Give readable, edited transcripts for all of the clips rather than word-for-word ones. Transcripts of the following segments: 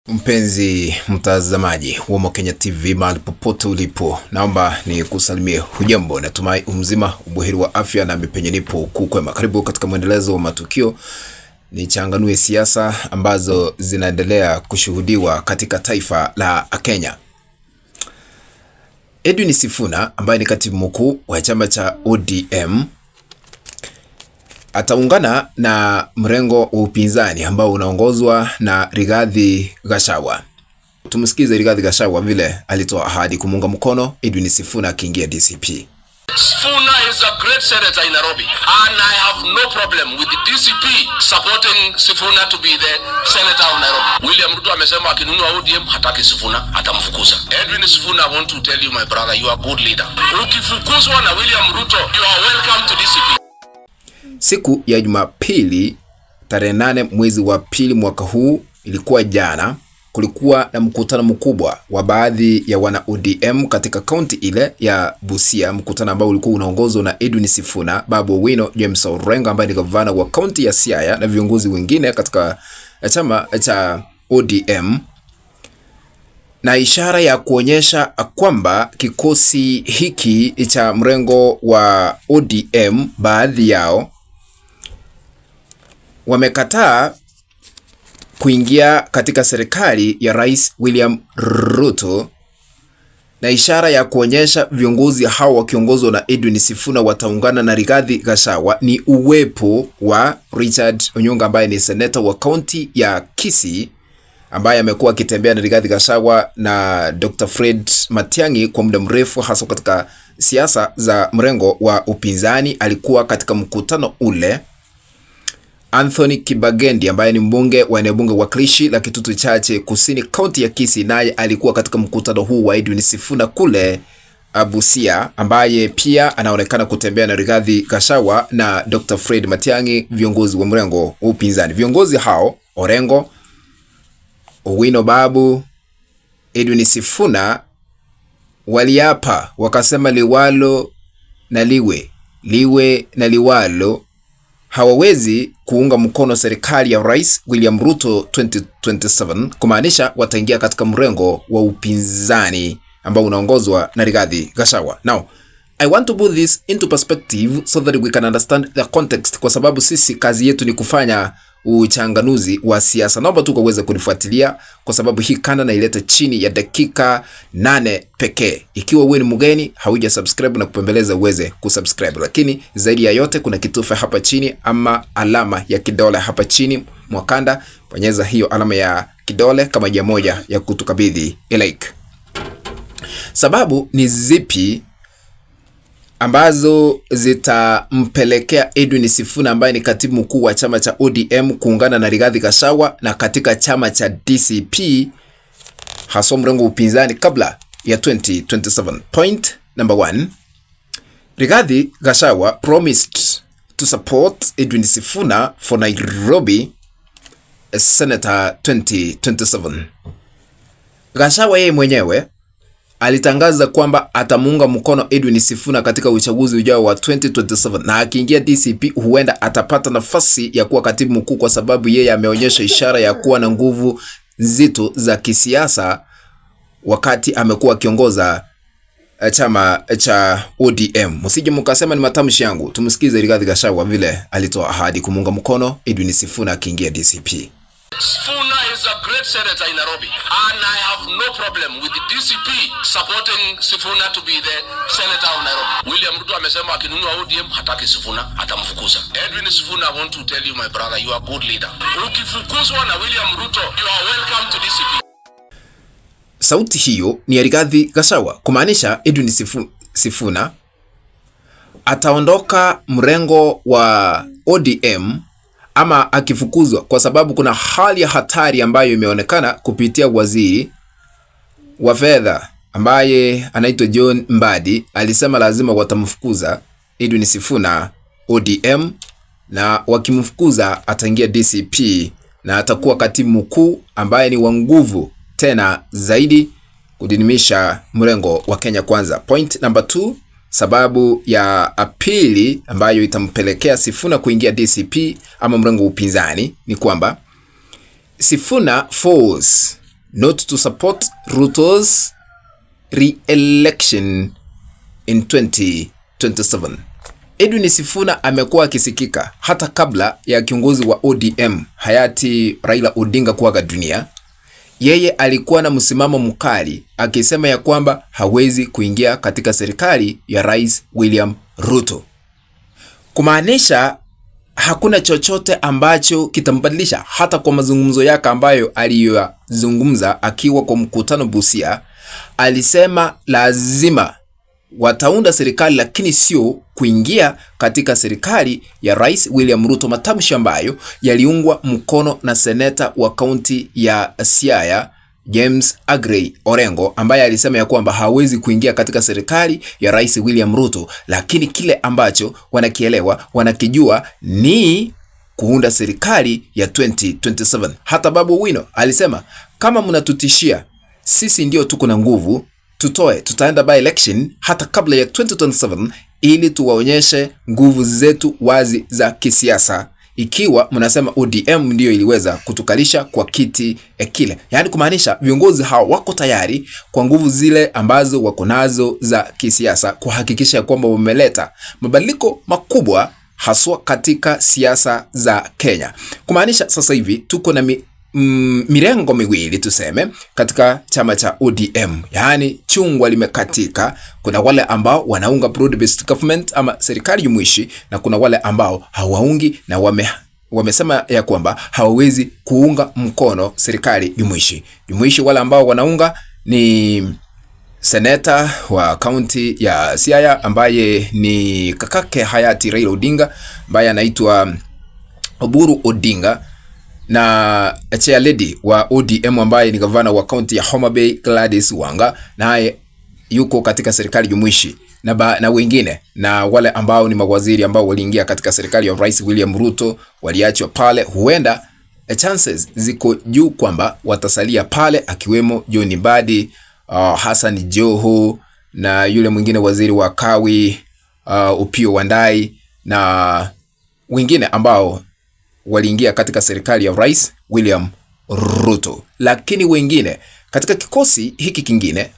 Mpenzi mtazamaji wa Mokenya TV mahali popote ulipo, naomba ni kusalimie hujambo, natumai umzima ubuheri wa afya na mipenye nipo kukwema. Karibu katika mwendelezo wa matukio, nichanganue siasa ambazo zinaendelea kushuhudiwa katika taifa la Kenya. Edwin Sifuna ambaye ni katibu mkuu wa chama cha ODM ataungana na mrengo wa upinzani ambao unaongozwa na Rigathi Gachagua. Tumsikize Rigathi Gachagua vile alitoa ahadi kumunga mkono Edwin Sifuna akiingia DCP. Sifuna is a great senator in Nairobi and I have no problem with the DCP supporting Sifuna to be the senator of Nairobi. William Ruto amesema akinunua ODM hataki Sifuna, atamfukuza. Edwin Sifuna, I want to tell you my brother, you are a good leader. Ukifukuzwa na William Ruto, you are welcome to DCP. Siku ya Jumapili tarehe 8 mwezi wa pili mwaka huu, ilikuwa jana, kulikuwa na mkutano mkubwa wa baadhi ya wana ODM katika kaunti ile ya Busia, mkutano ambao ulikuwa unaongozwa na Edwin Sifuna, Babu Owino, James Orengo ambaye ni gavana wa kaunti ya Siaya na viongozi wengine katika chama cha ODM, na ishara ya kuonyesha kwamba kikosi hiki cha mrengo wa ODM baadhi yao wamekataa kuingia katika serikali ya Rais William Ruto, na ishara ya kuonyesha viongozi hao wakiongozwa na Edwin Sifuna wataungana na Rigathi Gachagua ni uwepo wa Richard Onyonga ambaye ni seneta wa kaunti ya Kisii, ambaye amekuwa akitembea na Rigathi Gachagua na Dr. Fred Matiang'i kwa muda mrefu, hasa katika siasa za mrengo wa upinzani. Alikuwa katika mkutano ule. Anthony Kibagendi ambaye ni mbunge wa eneo bunge wakilishi la Kitutu Chache Kusini kaunti ya Kisii, naye alikuwa katika mkutano huu wa Edwin Sifuna kule Busia, ambaye pia anaonekana kutembea na Rigathi Gachagua na Dr. Fred Matiang'i, viongozi wa mrengo wa upinzani. Viongozi hao Orengo, Owino, Babu, Edwin Sifuna waliapa wakasema liwalo na liwe, liwe na liwalo, hawawezi kuunga mkono serikali ya Rais William Ruto 2027, kumaanisha wataingia katika mrengo wa upinzani ambao unaongozwa na Rigathi Gachagua. Now, I want to put this into perspective so that we can understand the context, kwa sababu sisi kazi yetu ni kufanya uchanganuzi wa siasa. Naomba tu uweze kunifuatilia kwa sababu hii kanda naileta chini ya dakika 8 pekee. Ikiwa wewe ni mgeni hauja subscribe na kupembeleza uweze kusubscribe, lakini zaidi ya yote kuna kitufe hapa chini ama alama ya kidole hapa chini mwa kanda. Bonyeza hiyo alama ya kidole kama njia moja ya kutukabidhi like. Sababu ni zipi ambazo zitampelekea Edwin Sifuna ambaye ni katibu mkuu wa chama cha ODM kuungana na Rigathi Gachagua na katika chama cha DCP, hasa mrengo upinzani kabla ya 2027? Point number 1, Rigathi Gachagua promised to support Edwin Sifuna for Nairobi Senator 2027. Gachagua yeye mwenyewe alitangaza kwamba atamuunga mkono Edwin Sifuna katika uchaguzi ujao wa 2027, na akiingia DCP huenda atapata nafasi ya kuwa katibu mkuu, kwa sababu yeye ameonyesha ishara ya kuwa na nguvu nzito za kisiasa wakati amekuwa akiongoza chama cha ODM. Msije mkasema ni matamshi yangu. Tumsikize Rigathi Gachagua vile alitoa ahadi kumunga mkono Edwin Sifuna akiingia DCP. Sifuna is a great senator in Nairobi and I have no problem with the DCP supporting Sifuna to be the senator of Nairobi. William Ruto amesema akinunua ODM hataki Sifuna, atamfukuza. Edwin Sifuna, I want to tell you my brother, you are a good leader. Ukifukuzwa na William Ruto, you are welcome to DCP. Sauti hiyo ni ya Rigathi Gachagua, kumaanisha Edwin Sifuna ataondoka mrengo wa ODM ama akifukuzwa, kwa sababu kuna hali ya hatari ambayo imeonekana kupitia waziri wa fedha ambaye anaitwa John Mbadi. Alisema lazima watamfukuza Edwin Sifuna ODM, na wakimfukuza ataingia DCP na atakuwa katibu mkuu ambaye ni wa nguvu tena zaidi kudimisha mrengo wa Kenya Kwanza. Point number 2, sababu ya pili ambayo itampelekea Sifuna kuingia DCP ama mrengo upinzani ni kwamba Sifuna force not to support Ruto's re-election in 2027. Edwin Sifuna amekuwa akisikika hata kabla ya kiongozi wa ODM hayati Raila Odinga kuaga dunia. Yeye alikuwa na msimamo mkali akisema ya kwamba hawezi kuingia katika serikali ya Rais William Ruto. Kumaanisha hakuna chochote ambacho kitambadilisha. Hata kwa mazungumzo yake ambayo aliyozungumza akiwa kwa mkutano Busia, alisema lazima wataunda serikali lakini sio kuingia katika serikali ya Rais William Ruto, matamshi ambayo yaliungwa mkono na seneta wa kaunti ya Siaya James Agrey Orengo, ambaye alisema ya kwamba hawezi kuingia katika serikali ya Rais William Ruto, lakini kile ambacho wanakielewa, wanakijua ni kuunda serikali ya 2027. Hata Babu Owino alisema kama mnatutishia, sisi ndio tuko na nguvu, tutaenda by election hata kabla ya 2027 ili tuwaonyeshe nguvu zetu wazi za kisiasa, ikiwa mnasema ODM ndio iliweza kutukalisha kwa kiti kile. Yaani kumaanisha viongozi hao wako tayari kwa nguvu zile ambazo wako nazo za kisiasa kuhakikisha kwamba wameleta mabadiliko makubwa haswa katika siasa za Kenya. Kumaanisha sasa hivi tuko na mirengo miwili tuseme katika chama cha ODM, yaani chungwa limekatika. Kuna wale ambao wanaunga broad based government ama serikali jumuishi, na kuna wale ambao hawaungi na wamesema ya kwamba hawawezi kuunga mkono serikali jumuishi. Wale ambao wanaunga ni seneta wa kaunti ya Siaya ambaye ni kakake hayati Raila Odinga ambaye anaitwa Oburu Odinga, na chair lady wa ODM ambaye ni gavana wa kaunti ya Homa Bay Gladys Wanga, naye yuko katika serikali jumuishi, na wengine na wale ambao ni mawaziri ambao waliingia katika serikali ya Rais William Ruto waliachwa pale. Huenda chances ziko juu kwamba watasalia pale, akiwemo John Mbadi, Hassan Joho na yule mwingine waziri wa Kawi Opiyo Wandayi na wengine ambao waliingia katika serikali ya Rais William Ruto. Lakini wengine katika kikosi hiki kingine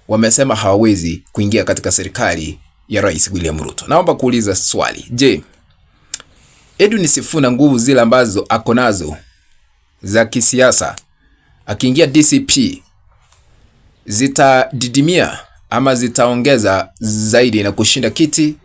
wamesema hawawezi kuingia katika serikali ya Rais William Ruto. Naomba kuuliza swali. Je, Edwin Sifuna nguvu zile ambazo ako nazo za kisiasa akiingia DCP zitadidimia ama zitaongeza zaidi na kushinda kiti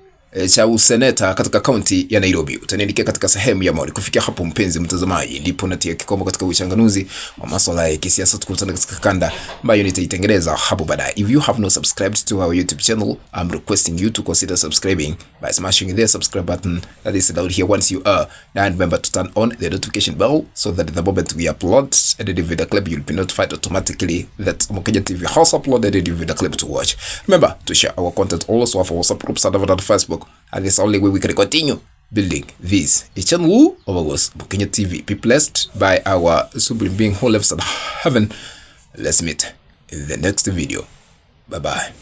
cha useneta katika kaunti ya Nairobi? Utaniandikia katika sehemu ya maoni. Kufikia hapo mpenzi mtazamaji, ndipo natia kikomo katika uchanganuzi wa masuala ya kisiasa. Tukutane katika kanda ambayo nitaitengeneza hapo baadaye. If you have not subscribed to our YouTube channel, I'm requesting you to consider subscribing by smashing the subscribe button that is down here once you are, and remember to turn on the notification bell so that the moment we upload a video clip, you'll be notified automatically that Mokenya TV has uploaded a video clip to watch. Remember to share our content also on our WhatsApp groups and on Facebook. And this only way we can continue building this channel of ours, Mokenya TV. Be blessed by our supreme being who lives in heaven. Let's meet in the next video. Bye bye.